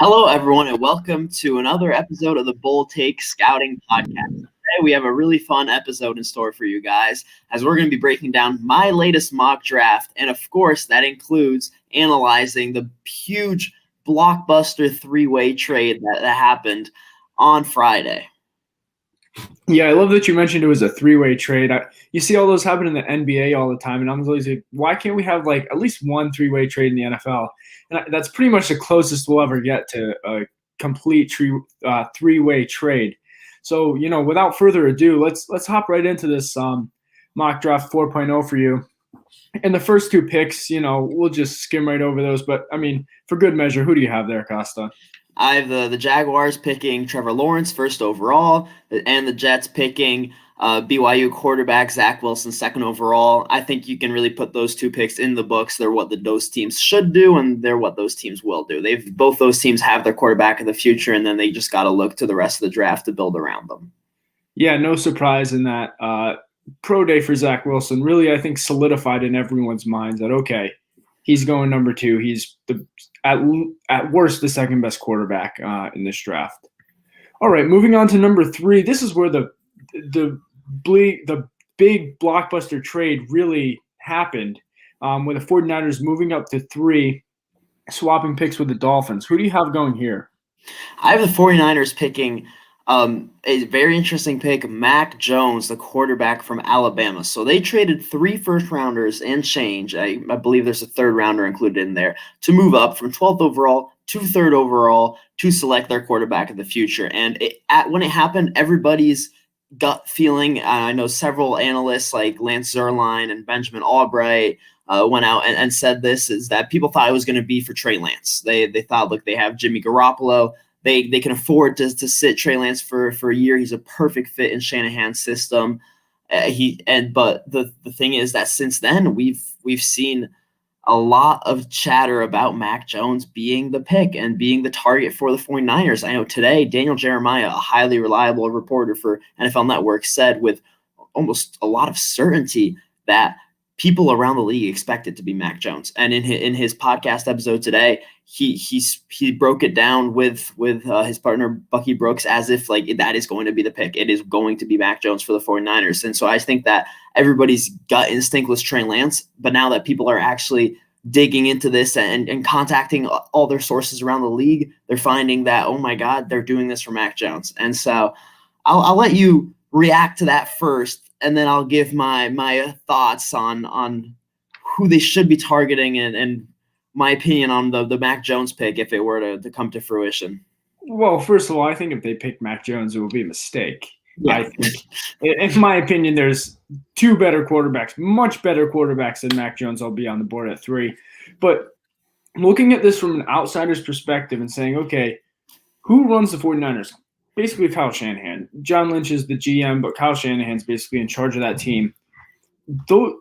Hello, everyone, and welcome to another episode of the Bull Take Scouting Podcast. Today, we have a really fun episode in store for you guys, as we're going to be breaking down my latest mock draft, and of course, that includes analyzing the huge blockbuster three-way trade that happened on Friday. Yeah, I love that you mentioned it was a three-way trade. You see all those happen in the NBA all the time, and I'm always like, why can't we have like at least one three-way trade in the NFL? And that's pretty much the closest we'll ever get to a complete three-way trade. So, without further ado, let's hop right into this mock draft 4.0 for you. And the first two picks, we'll just skim right over those. But I mean, for good measure, who do you have there, Kosta? I have the Jaguars picking Trevor Lawrence first overall, and the Jets picking BYU quarterback Zach Wilson second overall. I think you can really put those two picks in the books. They're what those teams should do, and they're what those teams will do. Both those teams have their quarterback of the future, and then they just got to look to the rest of the draft to build around them. Yeah, no surprise in that. Pro day for Zach Wilson really, I think, solidified in everyone's minds that, okay, he's going number two. He's at worst the second best quarterback in this draft. All right, moving on to number three. This is where the big blockbuster trade really happened, with the 49ers moving up to 3, swapping picks with the Dolphins. Who do you have going here? I have the 49ers picking a very interesting pick, Mac Jones, the quarterback from Alabama. So they traded 3 first-rounders and change. I believe there's a third-rounder included in there to move up from 12th overall to 3rd overall to select their quarterback of the future. And when it happened, everybody's gut feeling, I know several analysts like Lance Zierlein and Benjamin Albright went out and said this, is that people thought it was going to be for Trey Lance. They thought, look, they have Jimmy Garoppolo. They can afford to sit Trey Lance for a year. He's a perfect fit in Shanahan's system. But the thing is that since then we've seen a lot of chatter about Mac Jones being the pick and being the target for the 49ers. I know today Daniel Jeremiah, a highly reliable reporter for NFL Network, said with almost a lot of certainty that people around the league expect it to be Mac Jones. And in his podcast episode today, he broke it down with his partner Bucky Brooks as if like that is going to be the pick. It is going to be Mac Jones for the 49ers. And so I think that everybody's gut instinct was Trey Lance, but now that people are actually digging into this and contacting all their sources around the league, they're finding that, oh my God, they're doing this for Mac Jones. And so I'll let you react to that first, and then I'll give my thoughts on who they should be targeting and my opinion on the Mac Jones pick if it were to come to fruition. Well, first of all, I think if they pick Mac Jones, it will be a mistake. Yeah. I think, in my opinion, there's 2 better quarterbacks, much better quarterbacks than Mac Jones. I'll be on the board at 3. But looking at this from an outsider's perspective and saying, okay, who runs the 49ers? Basically Kyle Shanahan. John Lynch is the GM, but Kyle Shanahan's basically in charge of that team. Though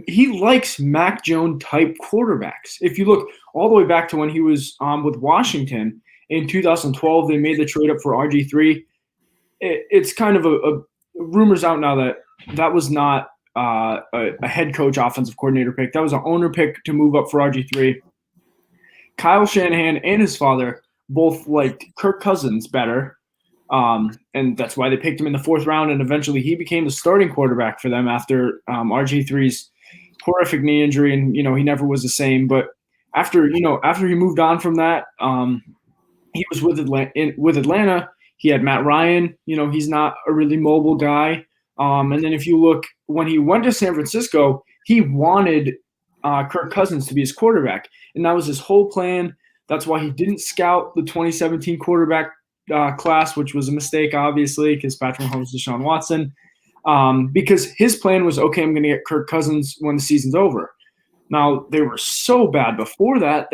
he likes Mac Jones type quarterbacks. If you look all the way back to when he was with Washington in 2012, they made the trade up for RG3. It's kind of a rumors out now that was not a head coach offensive coordinator pick. That was an owner pick to move up for RG3. Kyle Shanahan and his father both liked Kirk Cousins better. And that's why they picked him in the 4th round, and eventually he became the starting quarterback for them after RG3's horrific knee injury, and he never was the same. But after he moved on from that, he was with Atlanta. He had Matt Ryan. He's not a really mobile guy. And then if you look, when he went to San Francisco, he wanted Kirk Cousins to be his quarterback, and that was his whole plan. That's why he didn't scout the 2017 quarterback class, which was a mistake, obviously, because Patrick Mahomes, Deshaun Watson, because his plan was, okay, I'm going to get Kirk Cousins when the season's over. Now, they were so bad before that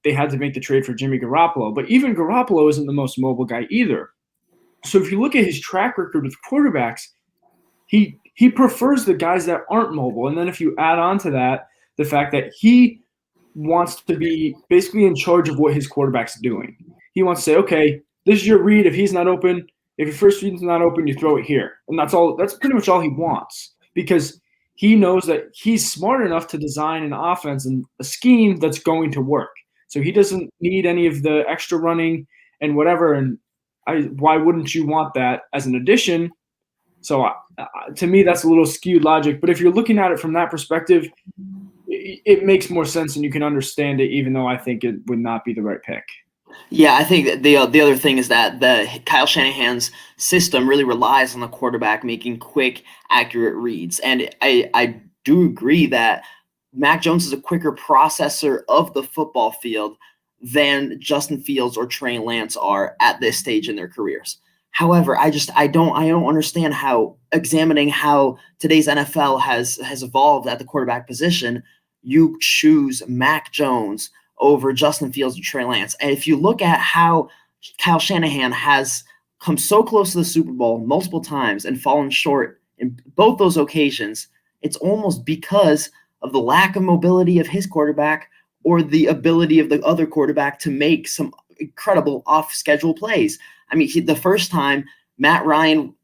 they had to make the trade for Jimmy Garoppolo, but even Garoppolo isn't the most mobile guy either. So if you look at his track record with quarterbacks, he prefers the guys that aren't mobile. And then if you add on to that the fact that he wants to be basically in charge of what his quarterback's doing. He wants to say, okay, this is your read. If he's not open, if your first read's not open, you throw it here. And that's all. That's pretty much all he wants, because he knows that he's smart enough to design an offense and a scheme that's going to work. So he doesn't need any of the extra running and whatever. And why wouldn't you want that as an addition? So to me, that's a little skewed logic. But if you're looking at it from that perspective, it makes more sense and you can understand it, even though I think it would not be the right pick. Yeah, I think that the other thing is that the Kyle Shanahan's system really relies on the quarterback making quick, accurate reads, and I do agree that Mac Jones is a quicker processor of the football field than Justin Fields or Trey Lance are at this stage in their careers. However, I don't understand how, examining how today's NFL has evolved at the quarterback position, you choose Mac Jones over Justin Fields and Trey Lance. And if you look at how Kyle Shanahan has come so close to the Super Bowl multiple times and fallen short in both those occasions, it's almost because of the lack of mobility of his quarterback or the ability of the other quarterback to make some incredible off-schedule plays. I mean, the first time, Matt Ryan,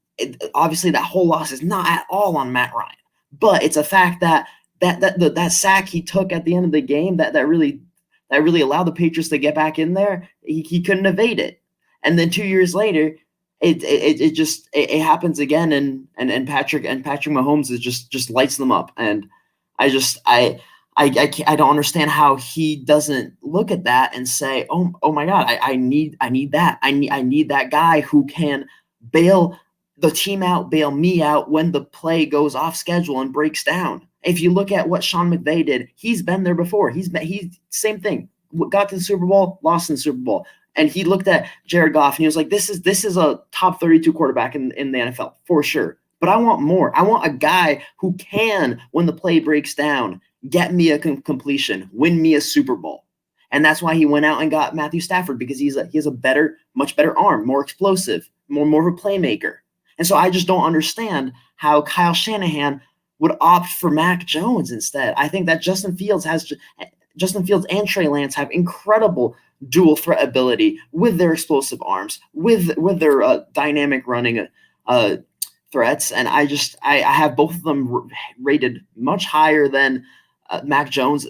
obviously that whole loss is not at all on Matt Ryan, but it's a fact that that sack he took at the end of the game that really allowed the Patriots to get back in there. He couldn't evade it, and then 2 years later, it happens again, and Patrick Mahomes is just lights them up, and I don't understand how he doesn't look at that and say, oh my God, I need that. I need that guy who can bail the team out, bail me out when the play goes off schedule and breaks down. If you look at what Sean McVay did, he's been there before. He's same thing. Got to the Super Bowl, lost in the Super Bowl. And he looked at Jared Goff and he was like, this is a top 32 quarterback in the NFL for sure. But I want more. I want a guy who can, when the play breaks down, get me a completion, win me a Super Bowl. And that's why he went out and got Matthew Stafford, because he has a much better arm, more explosive, more of a playmaker. And so I just don't understand how Kyle Shanahan would opt for Mac Jones instead. I think that Justin Fields and Trey Lance have incredible dual threat ability with their explosive arms, with their dynamic running threats, and I have both of them rated much higher than Mac Jones,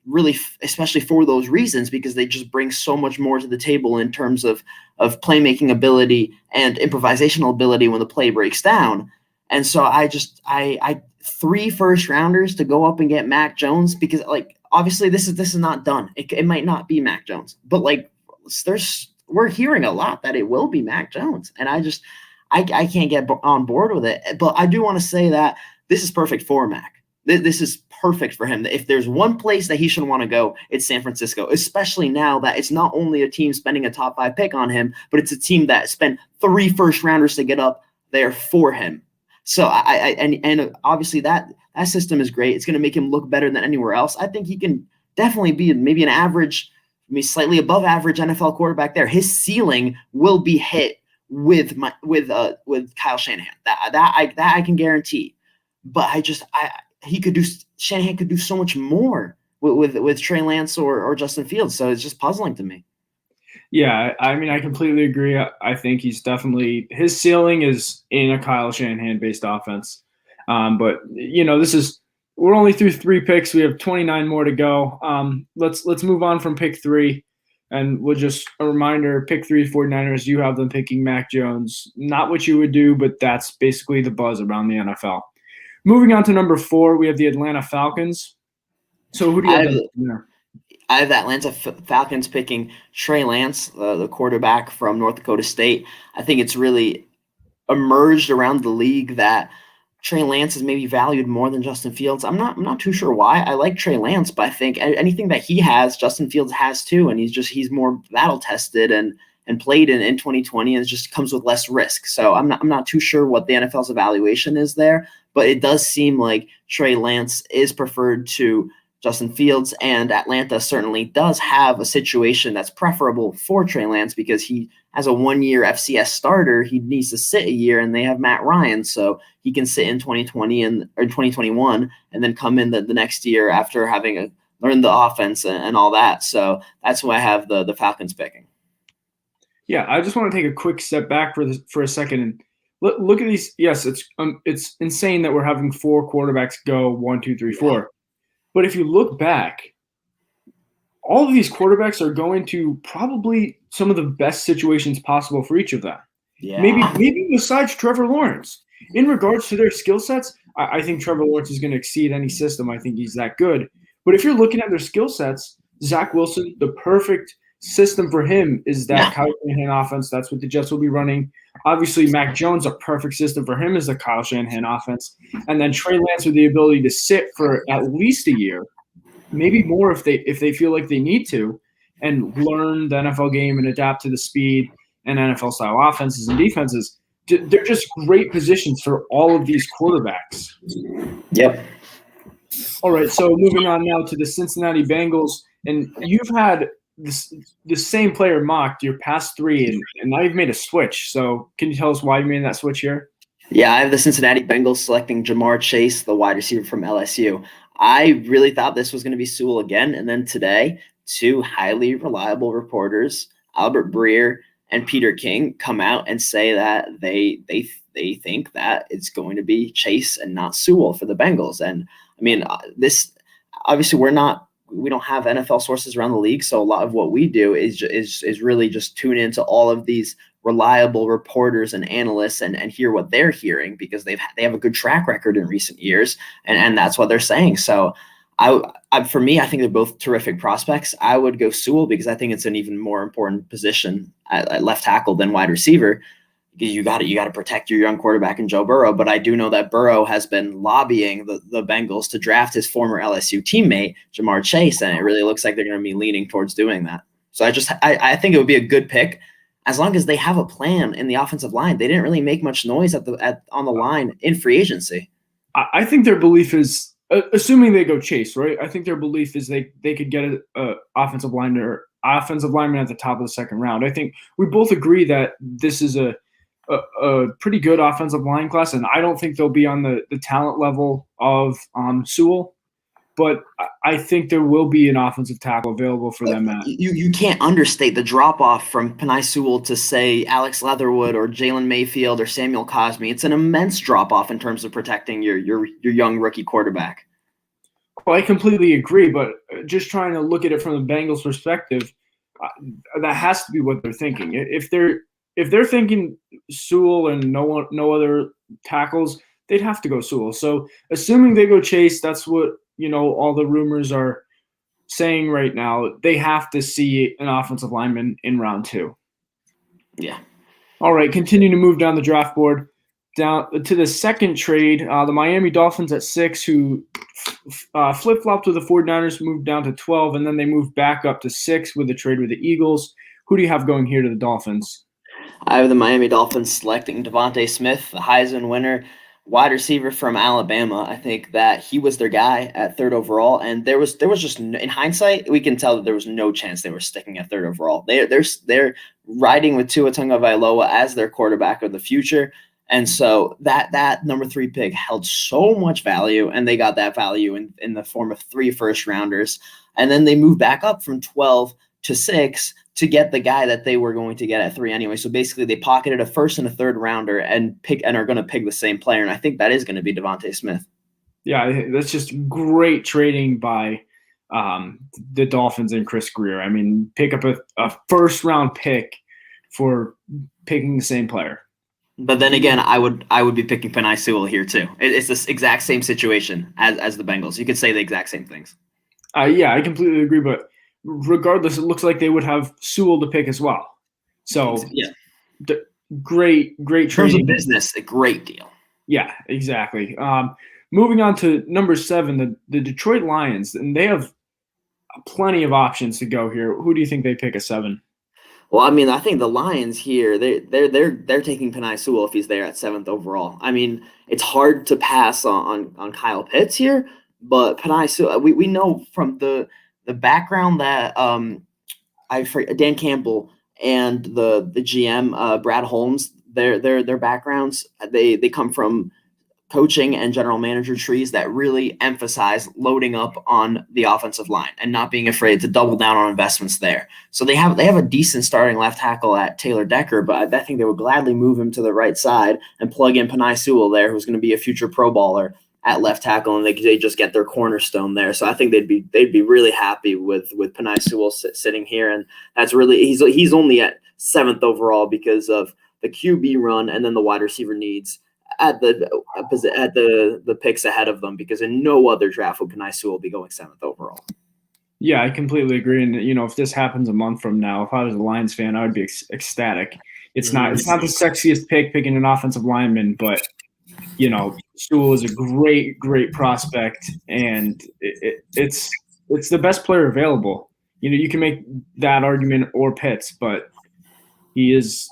really, especially for those reasons, because they just bring so much more to the table in terms of playmaking ability and improvisational ability when the play breaks down. And so I 3 first rounders to go up and get Mac Jones, because obviously this is not done. It might not be Mac Jones, but we're hearing a lot that it will be Mac Jones, and I can't get on board with it. But I do want to say that this is perfect for Mac. This is perfect for him. If there's one place that he should want to go, it's San Francisco, especially now that it's not only a team spending a top 5 pick on him, but it's a team that spent 3 first rounders to get up there for him. So and obviously that system is great. It's going to make him look better than anywhere else. I think he can definitely be maybe an average, maybe slightly above average NFL quarterback there. His ceiling will be hit with Kyle Shanahan. That I can guarantee. But Shanahan could do so much more with Trey Lance or Justin Fields. So it's just puzzling to me. Yeah, I mean, I completely agree. I think he's definitely, his ceiling is in a Kyle Shanahan-based offense. But we're only through 3 picks. We have 29 more to go. Let's move on from pick 3, and we'll just a reminder: pick 3 49ers. You have them picking Mac Jones. Not what you would do, but that's basically the buzz around the NFL. Moving on to number 4, we have the Atlanta Falcons. So who do you have there? I have the Atlanta Falcons picking Trey Lance, the quarterback from North Dakota State. I think it's really emerged around the league that Trey Lance is maybe valued more than Justin Fields. I'm not too sure why. I like Trey Lance, but I think anything that he has, Justin Fields has too, and he's more battle tested and played in 2020, and it just comes with less risk. So I'm not too sure what the NFL's evaluation is there, but it does seem like Trey Lance is preferred to Justin Fields, and Atlanta certainly does have a situation that's preferable for Trey Lance, because he, as a 1-year FCS starter, he needs to sit a year, and they have Matt Ryan, so he can sit in 2020 or 2021 and then come in the next year after having learned the offense and all that. So that's why I have the Falcons picking. Yeah, I just want to take a quick step back for a second and look at these. Yes, it's insane that we're having 4 quarterbacks go 1, 2, 3, 4. But if you look back, all of these quarterbacks are going to probably some of the best situations possible for each of them. Yeah. Maybe besides Trevor Lawrence. In regards to their skill sets, I think Trevor Lawrence is going to exceed any system. I think he's that good. But if you're looking at their skill sets, Zach Wilson, the perfect system for him is that Kyle Shanahan offense. That's what the Jets will be running. Obviously, Mac Jones, a perfect system for him is the Kyle Shanahan offense. And then Trey Lance with the ability to sit for at least a year, maybe more if they feel like they need to, and learn the NFL game and adapt to the speed and NFL-style offenses and defenses. They're just great positions for all of these quarterbacks. Yep. All right, so moving on now to the Cincinnati Bengals. And you've had the same player mocked your past three, and now you've made a switch. So can you tell us why you made that switch here? Yeah, I have the Cincinnati Bengals selecting Jamar Chase, the wide receiver from LSU. I really thought this was going to be Sewell again. And then today, two highly reliable reporters, Albert Breer and Peter King, come out and say that they think that it's going to be Chase and not Sewell for the Bengals. And I mean, this obviously we don't have NFL sources around the league, so a lot of what we do is really just tune into all of these reliable reporters and analysts and hear what they're hearing, because they have a good track record in recent years, and that's what they're saying. So for me, I think they're both terrific prospects. I would go Sewell because I think it's an even more important position at left tackle than wide receiver. You got to protect your young quarterback in Joe Burrow, but I do know that Burrow has been lobbying the Bengals to draft his former LSU teammate Jamar Chase, and it really looks like they're going to be leaning towards doing that. So I think it would be a good pick as long as they have a plan in the offensive line. They didn't really make much noise on the line in free agency. I think their belief is, assuming they go Chase, right? I think their belief is they could get an offensive lineman at the top of the second round. I think we both agree that this is a pretty good offensive line class, and I don't think they'll be on the talent level of Sewell, but I think there will be an offensive tackle available for them. You can't understate the drop-off from Penei Sewell to, say, Alex Leatherwood or Jalen Mayfield or Samuel Cosme. It's an immense drop-off in terms of protecting your young rookie quarterback. Well, I completely agree, but just trying to look at it from the Bengals' perspective, that has to be what they're thinking. If they're thinking Sewell and no other tackles, they'd have to go Sewell. So assuming they go Chase, that's what all the rumors are saying right now. They have to see an offensive lineman in round 2. Yeah. All right, continue to move down the draft board. Down to the second trade, the Miami Dolphins at 6, who flip-flopped with the 49ers, moved down to 12, and then they moved back up to 6 with the trade with the Eagles. Who do you have going here to the Dolphins? I have the Miami Dolphins selecting Devontae Smith, the Heisman winner, wide receiver from Alabama. I think that he was their guy at 3rd overall, and there was just, in hindsight, we can tell that there was no chance they were sticking at 3rd overall. They're riding with Tua Tagovailoa as their quarterback of the future, and so that number 3 pick held so much value, and they got that value in the form of 3 first-rounders, and then they moved back up from 12 to 6 to get the guy that they were going to get at 3 anyway. So basically they pocketed a 1st and a 3rd rounder and are going to pick the same player. And I think that is going to be Devontae Smith. Yeah, that's just great trading by the Dolphins and Chris Greer. I mean, pick up a 1st-round pick for picking the same player. But then again, I would be picking Penei Sewell here too. It's the exact same situation as the Bengals. You could say the exact same things. Yeah, I completely agree, but regardless, it looks like they would have Sewell to pick as well. So, yeah, great trading. In terms of business, a great deal. Yeah, exactly. Moving on to number 7, the Detroit Lions, and they have plenty of options to go here. Who do you think they pick at 7? Well, I mean, I think the Lions here, they're taking Penei Sewell if he's there at 7th overall. I mean, it's hard to pass on Kyle Pitts here, but Penei Sewell, we know from the background that Dan Campbell and the GM Brad Holmes, their backgrounds, they come from coaching and general manager trees that really emphasize loading up on the offensive line and not being afraid to double down on investments there. So they have a decent starting left tackle at Taylor Decker, but I think they would gladly move him to the right side and plug in Penei Sewell there, who's going to be a future Pro Bowler at left tackle, and they just get their cornerstone there. So I think they'd be really happy with Penei Sewell sitting here, and that's really he's only at 7th overall because of the QB run and then the wide receiver needs at the picks ahead of them, because in no other draft would Penei Sewell be going 7th overall. Yeah, I completely agree. And if this happens a month from now, if I was a Lions fan, I would be ecstatic. It's not the sexiest pick, picking an offensive lineman, but Sewell is a great prospect, and it's the best player available. You can make that argument or Pitts, but he is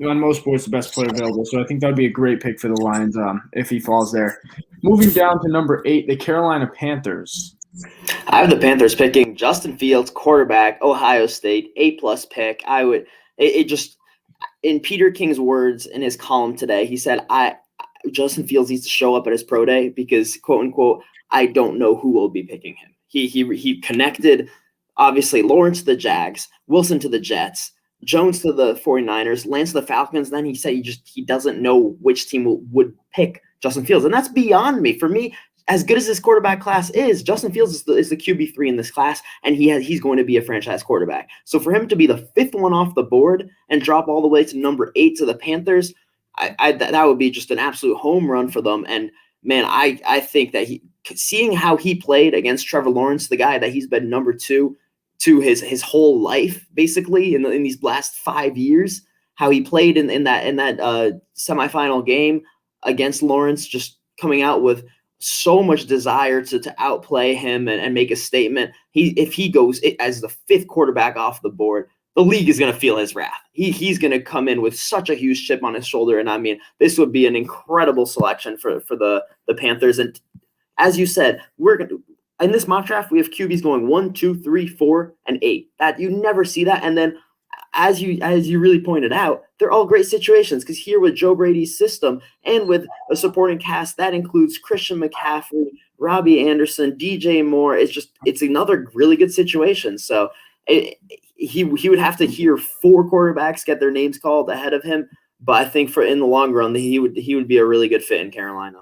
on most sports the best player available. So I think that would be a great pick for the Lions if he falls there. Moving down to number 8, the Carolina Panthers. I have the Panthers picking Justin Fields, quarterback, Ohio State, A+ pick. In Peter King's words in his column today, he said, Justin Fields needs to show up at his pro day because, quote unquote, I don't know who will be picking him. He connected, obviously, Lawrence to the Jags, Wilson to the Jets, Jones to the 49ers, Lance to the Falcons. Then he said he doesn't know which team would pick Justin Fields. And that's beyond me. For me, as good as this quarterback class is, Justin Fields is the QB3 in this class, and he's going to be a franchise quarterback. So for him to be the 5th one off the board and drop all the way to number 8 to the Panthers, that would be just an absolute home run for them. And man, I think that seeing how he played against Trevor Lawrence, the guy that he's been number 2 to his whole life, basically in these last 5 years, how he played in that semifinal game against Lawrence, just coming out with so much desire to outplay him and make a statement. If he goes as the 5th quarterback off the board, the league is going to feel his wrath. He's going to come in with such a huge chip on his shoulder. And I mean, this would be an incredible selection for the Panthers. And as you said, in this mock draft, we have QBs going 1, 2, 3, 4, and 8. That you never see that. And then as you really pointed out, they're all great situations, because here with Joe Brady's system and with a supporting cast that includes Christian McCaffrey, Robbie Anderson, DJ Moore, it's another really good situation. So he would have to hear 4 quarterbacks get their names called ahead of him, but I think in the long run he would be a really good fit in Carolina.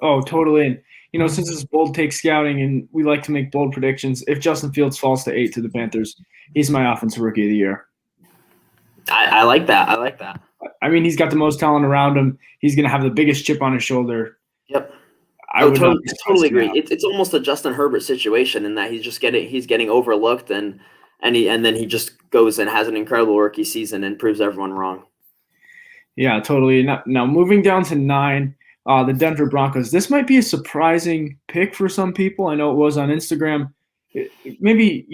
Oh, totally. And since it's bold take scouting and we like to make bold predictions, if Justin Fields falls to 8 to the Panthers, he's my offensive rookie of the year. I like that. I like that. I mean, he's got the most talent around him. He's going to have the biggest chip on his shoulder. Yep. I totally agree. It's almost a Justin Herbert situation in that he's getting overlooked and then he just goes and has an incredible rookie season and proves everyone wrong. Yeah, totally. Now moving down to 9, the Denver Broncos. This might be a surprising pick for some people. I know it was on Instagram. Maybe,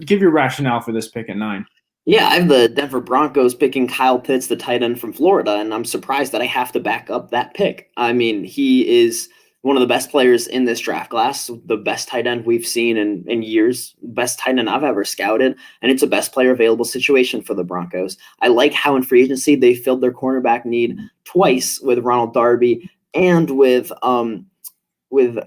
give your rationale for this pick at 9. Yeah, I have the Denver Broncos picking Kyle Pitts, the tight end from Florida, and I'm surprised that I have to back up that pick. I mean, he is one of the best players in this draft class, the best tight end we've seen in years, best tight end I've ever scouted, and it's a best player available situation for the Broncos. I like how in free agency they filled their cornerback need twice with Ronald Darby and with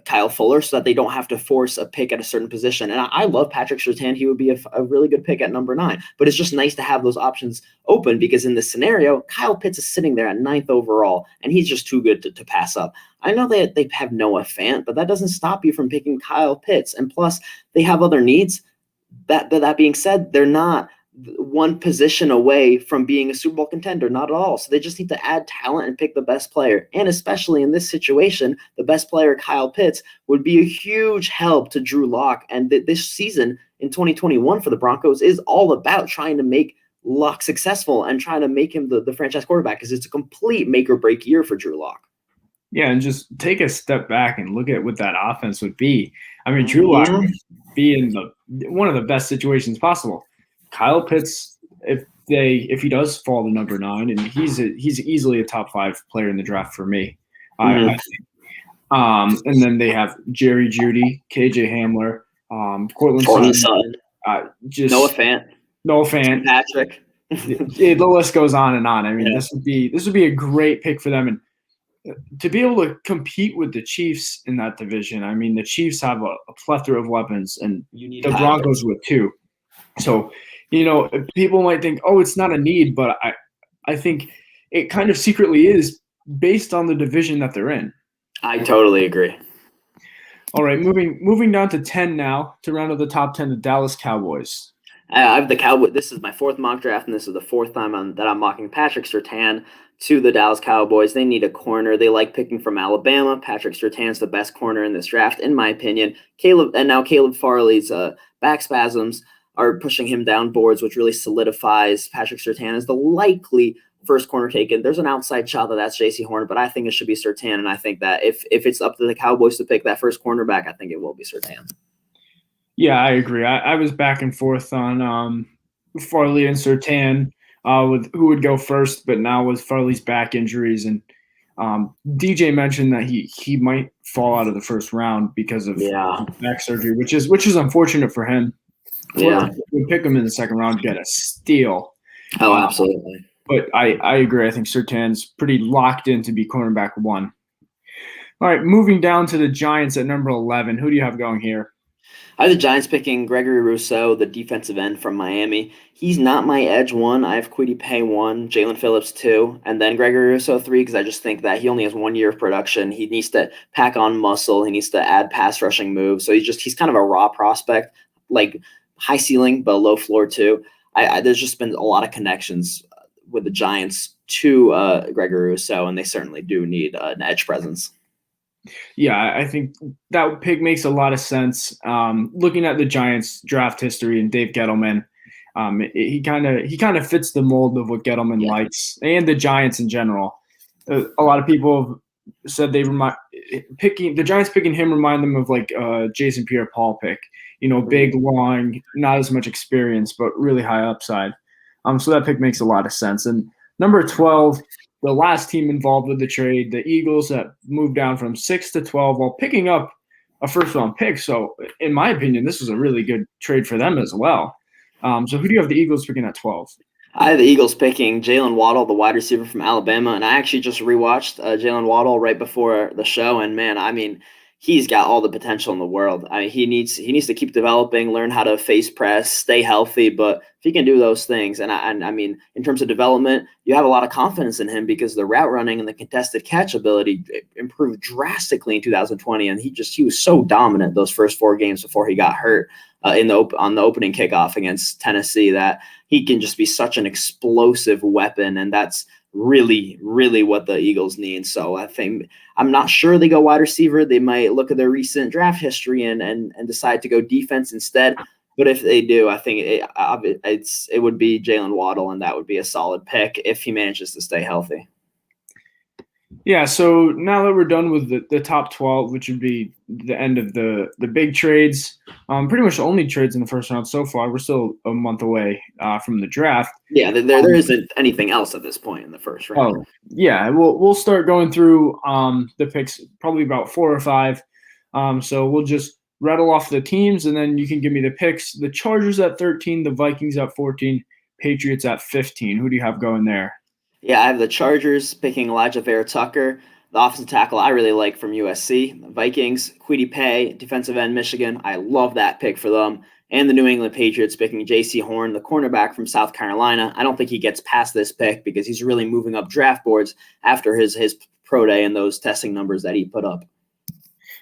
Kyle Fuller, so that they don't have to force a pick at a certain position. And I love Patrick Surtain. He would be a really good pick at number 9. But it's just nice to have those options open, because in this scenario, Kyle Pitts is sitting there at 9th overall, and he's just too good to pass up. I know they have Noah Fant, but that doesn't stop you from picking Kyle Pitts. And plus, they have other needs. That being said, they're not one position away from being a Super Bowl contender, not at all. So they just need to add talent and pick the best player. And especially in this situation, the best player, Kyle Pitts, would be a huge help to Drew Lock. And this season in 2021 for the Broncos is all about trying to make Lock successful and trying to make him the franchise quarterback, because it's a complete make or break year for Drew Lock. Yeah, and just take a step back and look at what that offense would be. I mean, Drew Lock would be in one of the best situations possible. Kyle Pitts, if he does fall to number 9, and he's easily a top 5 player in the draft for me. I think. And then they have Jerry Jeudy, KJ Hamler, Cortland Sutton, just Noah Fant, Patrick. The list goes on and on. I mean, this would be a great pick for them, and to be able to compete with the Chiefs in that division. I mean, the Chiefs have a plethora of weapons, and the Broncos would too. So, people might think, oh, it's not a need, but I think it kind of secretly is based on the division that they're in. I totally agree. All right, moving down to 10 now to round out the top 10, the Dallas Cowboys. I have the Cowboys. This is my fourth mock draft, and this is the fourth time that I'm mocking Patrick Surtain to the Dallas Cowboys. They need a corner. They like picking from Alabama. Patrick Surtain's the best corner in this draft, in my opinion. Caleb Farley's back spasms are pushing him down boards, which really solidifies Patrick Surtain as the likely first corner taken. There's an outside shot that's J.C. Horn, but I think it should be Surtain, and I think that if it's up to the Cowboys to pick that first cornerback, I think it will be Surtain. Yeah, I agree. I was back and forth on Farley and Surtain with who would go first, but now with Farley's back injuries and DJ mentioned that he might fall out of the first round because of back surgery, which is unfortunate for him. Yeah, we pick him in the second round, get a steal. Oh, absolutely. But I agree. I think Surtain's pretty locked in to be cornerback 1. All right, moving down to the Giants at number 11. Who do you have going here? I have the Giants picking Gregory Rousseau, the defensive end from Miami. He's not my edge 1. I have Kwity Paye 1, Jalen Phillips 2, and then Gregory Rousseau 3 because I just think that he only has 1 year of production. He needs to pack on muscle. He needs to add pass rushing moves. So he's kind of a raw prospect, like high ceiling but low floor too. There's just been a lot of connections with the Giants to Gregory Rousseau, and they certainly do need an edge presence. Yeah, I think that pick makes a lot of sense. Looking at the Giants' draft history and Dave Gettleman, he kind of fits the mold of what Gettleman likes, and the Giants in general. A lot of people have said the Giants picking him remind them of like Jason Pierre-Paul pick. Big, long, not as much experience, but really high upside. So that pick makes a lot of sense. And number 12. The last team involved with the trade, the Eagles, that moved down from 6 to 12 while picking up a first-round pick. So, in my opinion, this was a really good trade for them as well. So, who do you have the Eagles picking at 12? I have the Eagles picking Jalen Waddle, the wide receiver from Alabama, and I actually just rewatched Jalen Waddle right before the show, and man, I mean, he's got all the potential in the world. I mean, he needs to keep developing, learn how to face press, stay healthy. But if he can do those things, and I mean, in terms of development, you have a lot of confidence in him because the route running and the contested catch ability improved drastically in 2020, and he was so dominant those first 4 games before he got hurt on the opening kickoff against Tennessee that he can just be such an explosive weapon, and that's really, really what the Eagles need. So I think I'm not sure they go wide receiver. They might look at their recent draft history and decide to go defense instead. But if they do, I think it would be Jalen Waddle, and that would be a solid pick if he manages to stay healthy. Yeah, so now that we're done with the top 12, which would be the end of the big trades, pretty much the only trades in the first round so far. We're still a month away from the draft. Yeah, there isn't anything else at this point in the first round. Oh, yeah, we'll start going through the picks, probably about 4 or 5. So we'll just rattle off the teams, and then you can give me the picks. The Chargers at 13, the Vikings at 14, Patriots at 15. Who do you have going there? Yeah, I have the Chargers picking Elijah Vera-Tucker, the offensive tackle I really like from USC. The Vikings, Kwity Paye, defensive end, Michigan. I love that pick for them. And the New England Patriots picking J.C. Horn, the cornerback from South Carolina. I don't think he gets past this pick because he's really moving up draft boards after his pro day and those testing numbers that he put up.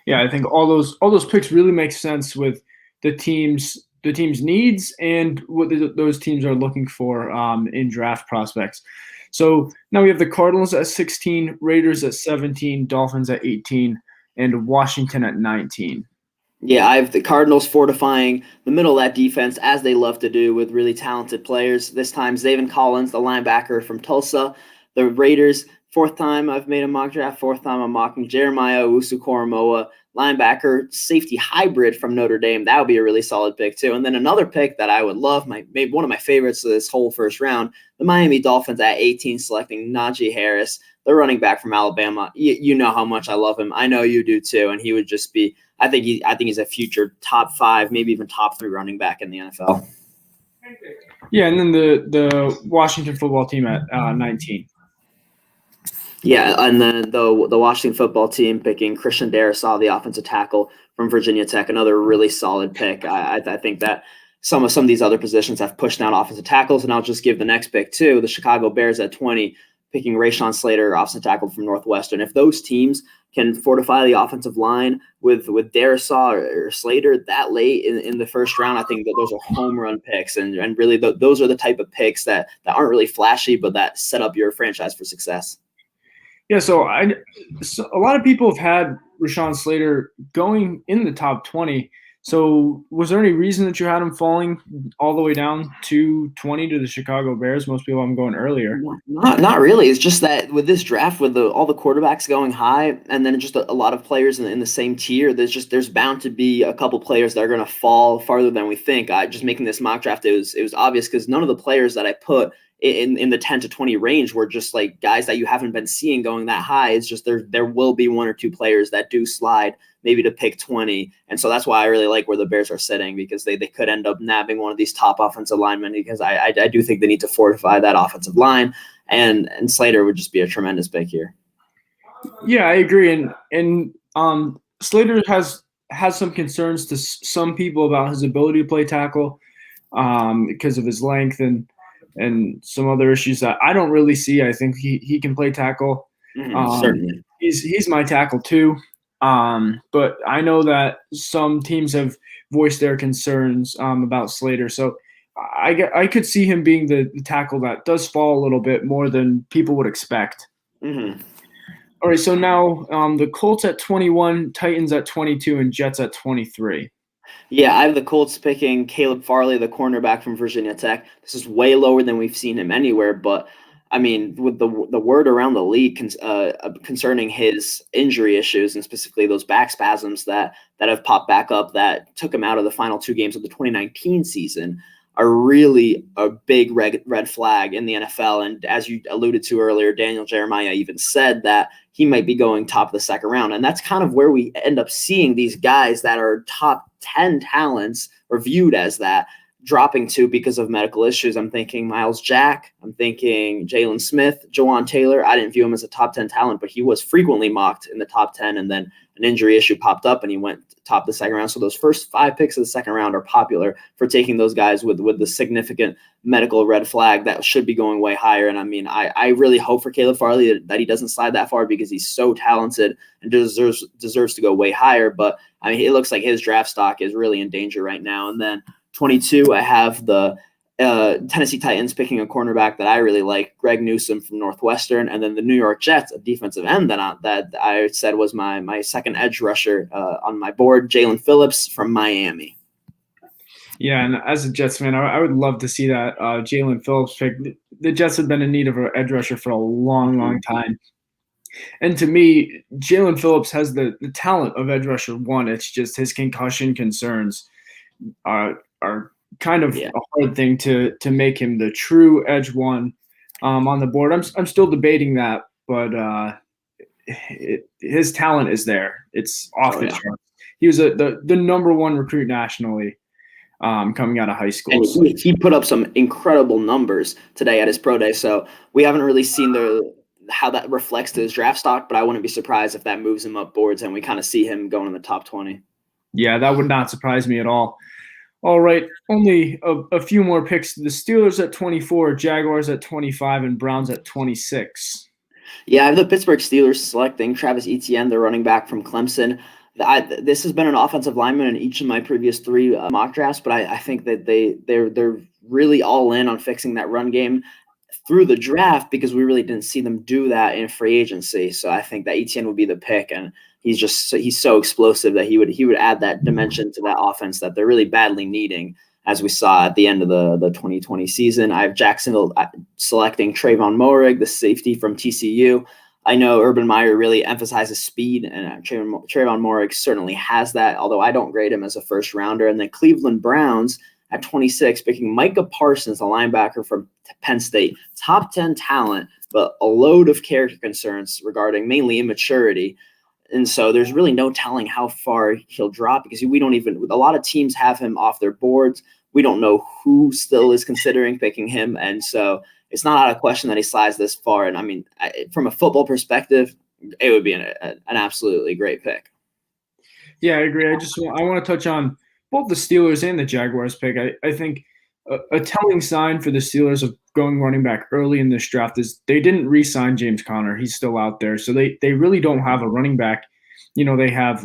Yeah, I think all those picks really make sense with the team's needs and what those teams are looking for in draft prospects. So now we have the Cardinals at 16, Raiders at 17, Dolphins at 18, and Washington at 19. Yeah, I have the Cardinals fortifying the middle of that defense, as they love to do with really talented players. This time, Zaven Collins, the linebacker from Tulsa. The Raiders, 4th time I've made a mock draft, 4th time I'm mocking Jeremiah Owusu-Koramoah, linebacker, safety hybrid from Notre Dame. That would be a really solid pick, too. And then another pick that I would love, maybe one of my favorites of this whole first round, the Miami Dolphins at 18, selecting Naji Harris, the running back from Alabama. You know how much I love him. I know you do, too. And he would just be – I think he's a future top 5, maybe even top 3 running back in the NFL. Yeah, and then the Washington football team at 19. Yeah, and then the Washington football team picking Christian Darrisaw, the offensive tackle from Virginia Tech, another really solid pick. I think that some of these other positions have pushed down offensive tackles, and I'll just give the next pick too. The Chicago Bears at 20, picking Rashaan Slater, offensive tackle from Northwestern. If those teams can fortify the offensive line with Darisaw or Slater that late in the first round, I think that those are home run picks. And really those are the type of picks that aren't really flashy, but that set up your franchise for success. Yeah, so a lot of people have had Rashaan Slater going in the top 20. So was there any reason that you had him falling all the way down to 20 to the Chicago Bears? Most people have him going earlier. Not really. It's just that with this draft, with all the quarterbacks going high, and then just a lot of players in the same tier, there's bound to be a couple players that are going to fall farther than we think. Just making this mock draft, it was obvious because none of the players that I put in the 10 to 20 range were just like guys that you haven't been seeing going that high. It's just there will be one or two players that do slide maybe to pick 20. And so that's why I really like where the Bears are sitting, because they could end up nabbing one of these top offensive linemen, because I do think they need to fortify that offensive line, and Slater would just be a tremendous pick here. Yeah, I agree. And Slater has some concerns to some people about his ability to play tackle because of his length and some other issues that I don't really see. I think he can play tackle. Certainly. He's my tackle too. But I know that some teams have voiced their concerns about Slater. So I could see him being the tackle that does fall a little bit more than people would expect. Mm-hmm. All right, so now the Colts at 21, Titans at 22, and Jets at 23. Yeah, I have the Colts picking Caleb Farley, the cornerback from Virginia Tech. This is way lower than we've seen him anywhere, but I mean, with the word around the league concerning his injury issues, and specifically those back spasms that have popped back up that took him out of the final two games of the 2019 season, are really a big red flag in the NFL. And as you alluded to earlier, Daniel Jeremiah even said that he might be going top of the second round. And that's kind of where we end up seeing these guys that are top 10 talents, or viewed as that, dropping to because of medical issues. I'm thinking Miles Jack. I'm thinking Jalen Smith, Jawan Taylor. I didn't view him as a top 10 talent, but he was frequently mocked in the top 10. And then an injury issue popped up and he went top of the second round. So those first 5 picks of the second round are popular for taking those guys with the significant medical red flag that should be going way higher. And I mean, I really hope for Caleb Farley that he doesn't slide that far, because he's so talented and deserves to go way higher. But I mean, it looks like his draft stock is really in danger right now. And then 22, I have the Tennessee Titans picking a cornerback that I really like, Greg Newsome from Northwestern, and then the New York Jets, a defensive end that I said was my second edge rusher on my board, Jalen Phillips from Miami. Yeah, and as a Jets fan, I would love to see that Jalen Phillips pick. The Jets have been in need of an edge rusher for a long, long time. And to me, Jalen Phillips has the talent of edge rusher one. It's just his concussion concerns are kind of a hard thing to make him the true edge one on the board. I'm still debating that, but his talent is there. It's off the charts. He was the number one recruit nationally coming out of high school. And he put up some incredible numbers today at his pro day. So we haven't really seen how that reflects to his draft stock, but I wouldn't be surprised if that moves him up boards and we kind of see him going in the top 20. Yeah, that would not surprise me at all. All right, only a few more picks. The Steelers at 24, Jaguars at 25, and Browns at 26. Yeah, I have the Pittsburgh Steelers selecting Travis Etienne, the running back from Clemson. This has been an offensive lineman in each of my previous 3 mock drafts, but I think that they're really all in on fixing that run game through the draft, because we really didn't see them do that in free agency. So I think that Etienne would be the pick, and he's so explosive that he would add that dimension to that offense that they're really badly needing, as we saw at the end of the 2020 season. I have Jacksonville selecting Trayvon Moehrig, the safety from TCU. I know Urban Meyer really emphasizes speed, and Trayvon Moehrig certainly has that, although I don't grade him as a first rounder. And then Cleveland Browns at 26, picking Micah Parsons, a linebacker from Penn State. Top 10 talent, but a load of character concerns regarding mainly immaturity. And so there's really no telling how far he'll drop, because we don't even – a lot of teams have him off their boards. We don't know who still is considering picking him. And so it's not out of question that he slides this far. And, I mean, from a football perspective, it would be an absolutely great pick. Yeah, I agree. I want to touch on both the Steelers and the Jaguars pick. I think a telling sign for the Steelers going running back early in this draft is they didn't re-sign James Conner. He's still out there. So they really don't have a running back. They have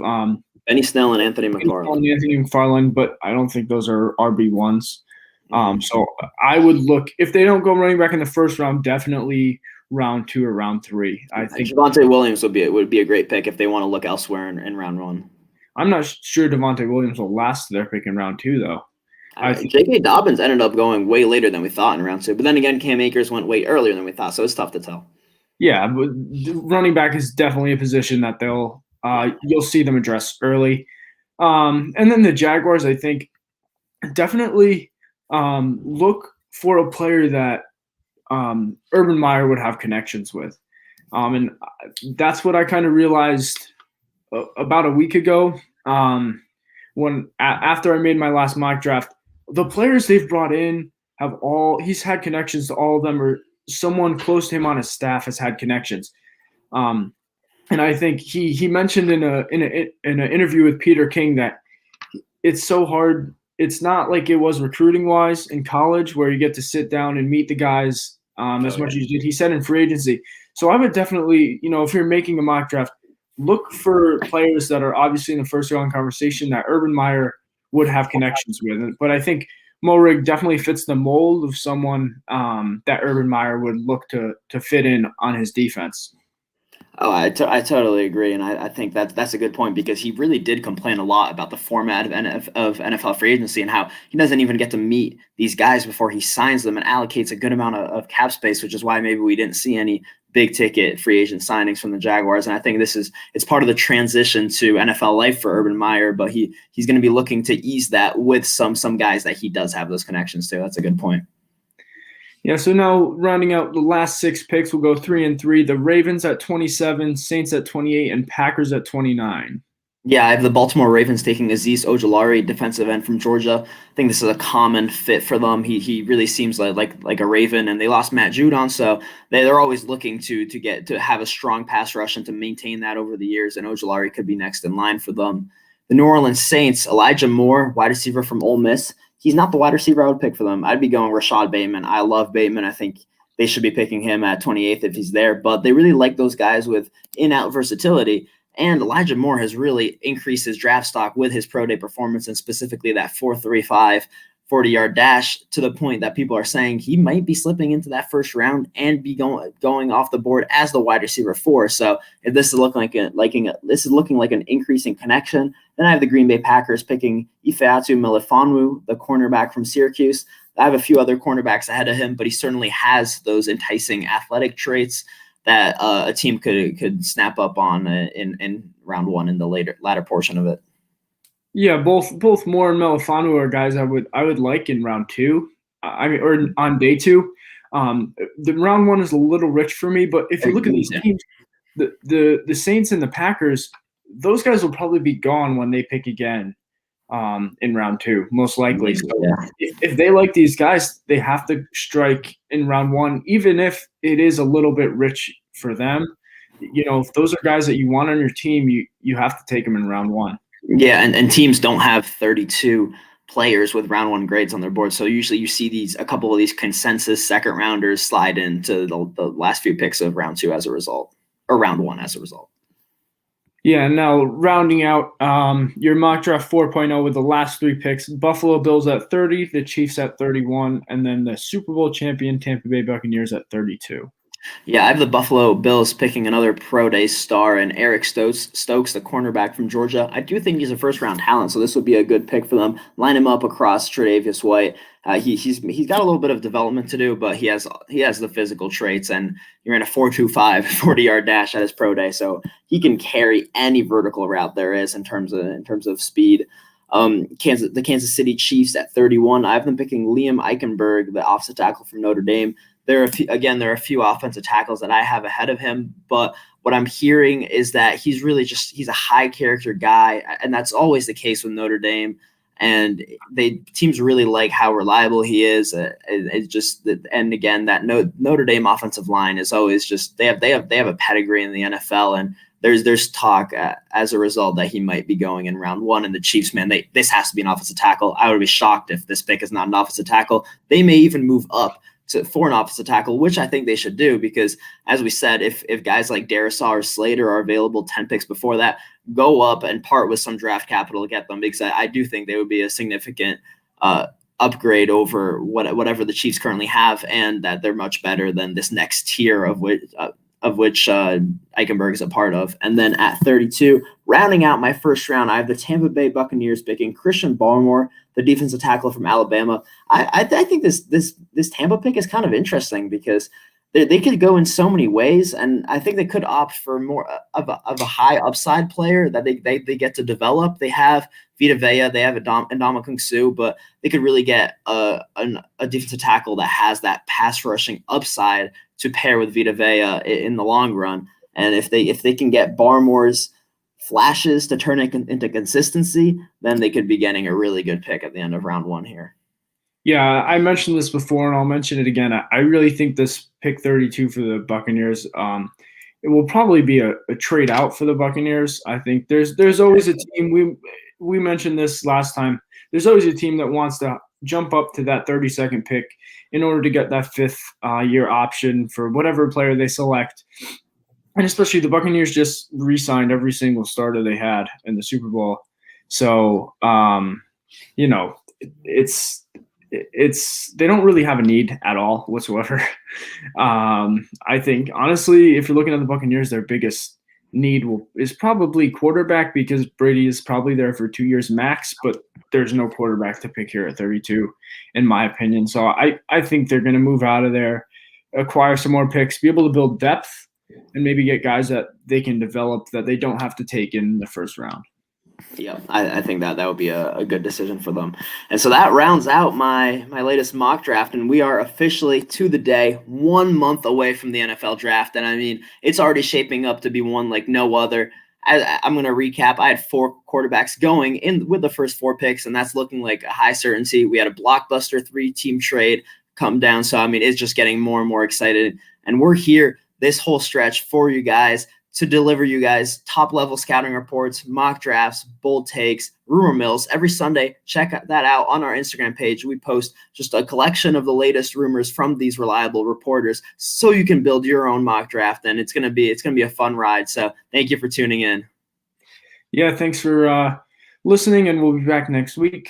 Benny Snell and Anthony McFarland, but I don't think those are RB1s. So I would look, if they don't go running back in the first round, definitely round 2 or round 3. I think Javonte Williams would be a great pick if they want to look elsewhere in round 1. I'm not sure Devontae Williams will last their pick in round 2, though. I think J.K. Dobbins ended up going way later than we thought in round 2. But then again, Cam Akers went way earlier than we thought, so it's tough to tell. Yeah, but running back is definitely a position that you'll see them address early. And then the Jaguars, I think, definitely look for a player that Urban Meyer would have connections with. And that's what I kind of realized about a week ago after I made my last mock draft. The players they've brought in he's had connections to all of them, or someone close to him on his staff has had connections. And I think he mentioned in an interview with Peter King that it's so hard. It's not like it was recruiting wise in college where you get to sit down and meet the guys as much as you did. He said in free agency. So I would definitely, if you're making a mock draft, look for players that are obviously in the first round conversation that Urban Meyer would have connections with. But I think Moehrig definitely fits the mold of someone that Urban Meyer would look to fit in on his defense. Oh, I totally agree, and I think that's a good point because he really did complain a lot about the format of NFL free agency and how he doesn't even get to meet these guys before he signs them and allocates a good amount of cap space, which is why maybe we didn't see any big ticket free agent signings from the Jaguars. And I think it's part of the transition to NFL life for Urban Meyer, but he's going to be looking to ease that with some guys that he does have those connections to. That's a good point. Yeah, so now rounding out the last 6 picks, we'll go 3 and 3. The Ravens at 27, Saints at 28, and Packers at 29. Yeah, I have the Baltimore Ravens taking Azeez Ojulari, defensive end from Georgia. I think this is a common fit for them. He really seems like a Raven, and they lost Matt Judon, so they're always looking to have a strong pass rush and to maintain that over the years, and Ojulari could be next in line for them. The New Orleans Saints, Elijah Moore, wide receiver from Ole Miss. He's not the wide receiver I would pick for them. I'd be going Rashad Bateman. I love Bateman. I think they should be picking him at 28th if he's there, but they really like those guys with in-out versatility. And Elijah Moore has really increased his draft stock with his pro day performance and specifically that 4.35 40-yard dash to the point that people are saying he might be slipping into that first round and be going off the board as the wide receiver 4. So if this is looking like an increasing connection, then I have the Green Bay Packers picking Ifeatu Melifonwu, the cornerback from Syracuse. I have a few other cornerbacks ahead of him, but he certainly has those enticing athletic traits that a team could snap up on in round 1 in the latter portion of it. Yeah, both Moore and Melifonwu are guys I would like in round 2. Or on day 2. The round 1 is a little rich for me, but if you look at these teams, the Saints and the Packers, those guys will probably be gone when they pick again in round 2, most likely. So if they like these guys, they have to strike in round 1, even if it is a little bit rich for them. If those are guys that you want on your team, you have to take them in round 1. Yeah, and teams don't have 32 players with round 1 grades on their board. So usually you see a couple of these consensus second rounders slide into the last few picks of round 2 as a result, or round 1 as a result. Yeah, now rounding out your mock draft 4.0 with the last 3 picks, Buffalo Bills at 30, the Chiefs at 31, and then the Super Bowl champion Tampa Bay Buccaneers at 32. Yeah, I have the Buffalo Bills picking another pro day star and Eric Stokes, the cornerback from Georgia. I do think he's a first-round talent, so this would be a good pick for them. Line him up across Tre'Davious White. He's got a little bit of development to do, but he has the pphysical traits, and you're in a 4.25 40-yard dash at his pro day, so he can carry any vertical route there is in terms of speed. The Kansas City Chiefs at 31. I have them picking Liam Eichenberg, the offensive tackle from Notre Dame. There are a few offensive tackles that I have ahead of him, but what I'm hearing is that he's a high character guy, and that's always the case with Notre Dame. And teams really like how reliable he is. And again, that Notre Dame offensive line is always just they have a pedigree in the NFL, and there's talk as a result that he might be going in round 1. And the Chiefs, man, this has to be an offensive tackle. I would be shocked if this pick is not an offensive tackle. They may even move up for an offensive tackle, which I think they should do because, as we said, if guys like Darrisaw or Slater are available 10 picks before that, go up and part with some draft capital to get them, because I do think they would be a significant upgrade over whatever the Chiefs currently have, and that they're much better than this next tier of which Eichenberg is a part of. And then at 32, rounding out my first round, I have the Tampa Bay Buccaneers picking Christian Barmore, the defensive tackle from Alabama. I think this Tampa pick is kind of interesting because they could go in so many ways, and I think they could opt for more of a high upside player that they get to develop. They have Vita Vea, they have Ndamukong Suh, but they could really get a defensive tackle that has that pass rushing upside to pair with Vita Vea in the long run. And if they can get Barmore's flashes to turn it into consistency, then they could be getting a really good pick at the end of round 1 here. Yeah, I mentioned this before, and I'll mention it again. I really think this pick 32 for the Buccaneers, it will probably be a trade out for the Buccaneers. I think there's always a team. We mentioned this last time. There's always a team that wants to jump up to that 32nd pick in order to get that 5th year option for whatever player they select. And especially the Buccaneers just re-signed every single starter they had in the Super Bowl. So, it's they don't really have a need at all whatsoever. I think, honestly, if you're looking at the Buccaneers, their biggest need is probably quarterback, because Brady is probably there for 2 years max, but there's no quarterback to pick here at 32, in my opinion. So I think they're going to move out of there, acquire some more picks, be able to build depth, and maybe get guys that they can develop that they don't have to take in the first round. Yeah, I think that would be a good decision for them. And so that rounds out my latest mock draft, and we are officially, to the day, 1 month away from the NFL draft. And I mean, it's already shaping up to be one like no other. I'm going to recap. I had 4 quarterbacks going in with the first 4 picks, and that's looking like a high certainty. We had a blockbuster 3-team trade come down. So, I mean, it's just getting more and more excited. And we're here this whole stretch for you guys to deliver you guys top-level scouting reports, mock drafts, bold takes, rumor mills every Sunday. Check that out on our Instagram page. We post just a collection of the latest rumors from these reliable reporters, so you can build your own mock draft, and it's gonna be a fun ride. So thank you for tuning in. Yeah, thanks for listening, and we'll be back next week.